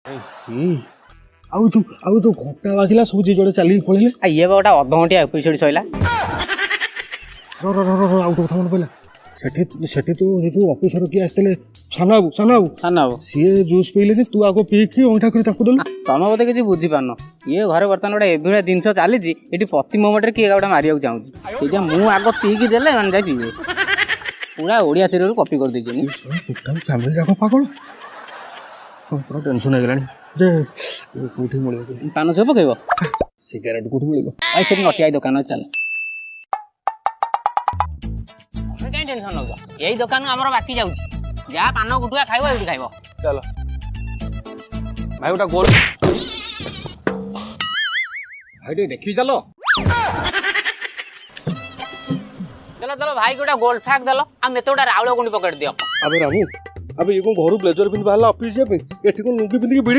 ଆଉ ଯୋଉ ଘଣ୍ଟା ବାଜିଲା ସବୁ ଯିଏ ଯୋଡ଼େ ଚାଲିକି ପଳେଇଲେ। ଇଏ ବା ଗୋଟା ଅଧଘଣ୍ଟିଆ ଏପିସୋଡ ସଇଲା। ଆଉ ଗୋଟେ କଥା ମନେ ପଇଲା, ସେଠି ତୁ ଯୋଉ ଅଫିସର କିଏ ଆସିଥିଲେ ସାନାବୁ ସିଏ ଜୁସ୍ ପିଇଲେନି, ତୁ ଆଗ ପିଇକି ଅଇଁଠା କରି ତାକୁ ଦେଲୁ। ତମେ ବୋଧେ କିଛି ବୁଝିପାରୁନ, ଇଏ ଘରେ ବର୍ତ୍ତମାନ ଗୋଟେ ଏଭଳିଆ ଜିନିଷ ଚାଲିଛି, ଏଠି ପ୍ରତି ମୋମେଣ୍ଟରେ କିଏ ଗୋଟେ ମାରିବାକୁ ଚାହୁଁଛି। ସେଇଟା ମୁଁ ଆଗ ପିଇକି ଦେଲେ ମାନେ ଯାଇ ପିଇବେ। ପୁରା ଓଡ଼ିଆ ସିରିୟଲରୁ କପି କରିଦେଇଛି। ଫ୍ୟାମିଲି ଯାକ ପାଗଳ। ପୁରା ଟେନସନ୍ ହେଇଗଲାଣି ଯେ କୋଉଠି ମିଳିବ। ପାନ ଛୁଆ ପକେଇବ, ସିଗାରେଟ କୋଉଠି ମିଳିବ? ଆଉ ସେଠି ନଟିଆ ଦୋକାନ ଚାଲ। ତମେ କାହିଁ ଟେନସନ୍ ନଉଛ? ଏଇ ଦୋକାନରୁ ଆମର ବାକି ଯାଉଛି, ଯାହା ପାନ ଗୁଟୁକା ଖାଇବ ଏଇଠି ଖାଇବ। ଚାଲ ଭାଇ, ଗୋଟା ଗୋଲ ଭାଇ ଟିକେ ଦେଖିବି। ଚାଲ ଭାଇ ଗୋଟା ଗୋଲ୍ଡ ଫ୍ଲାଗ ଦେଲ, ଆଉ ମତେ ଗୋଟେ ରାଉଳ ଗୁଣ୍ଡି ପକେଟ ଦିଅ। ଆବେ ରାମୁ, ଇଏ କଣ ଘରୁ ବ୍ଲେଜର ପିନ୍ଧି ବାହାରିଲା ଅଫିସ ଯିବା ପାଇଁ, ଏଠି କଣ ଲୁଙ୍ଗି ପିନ୍ଧିକି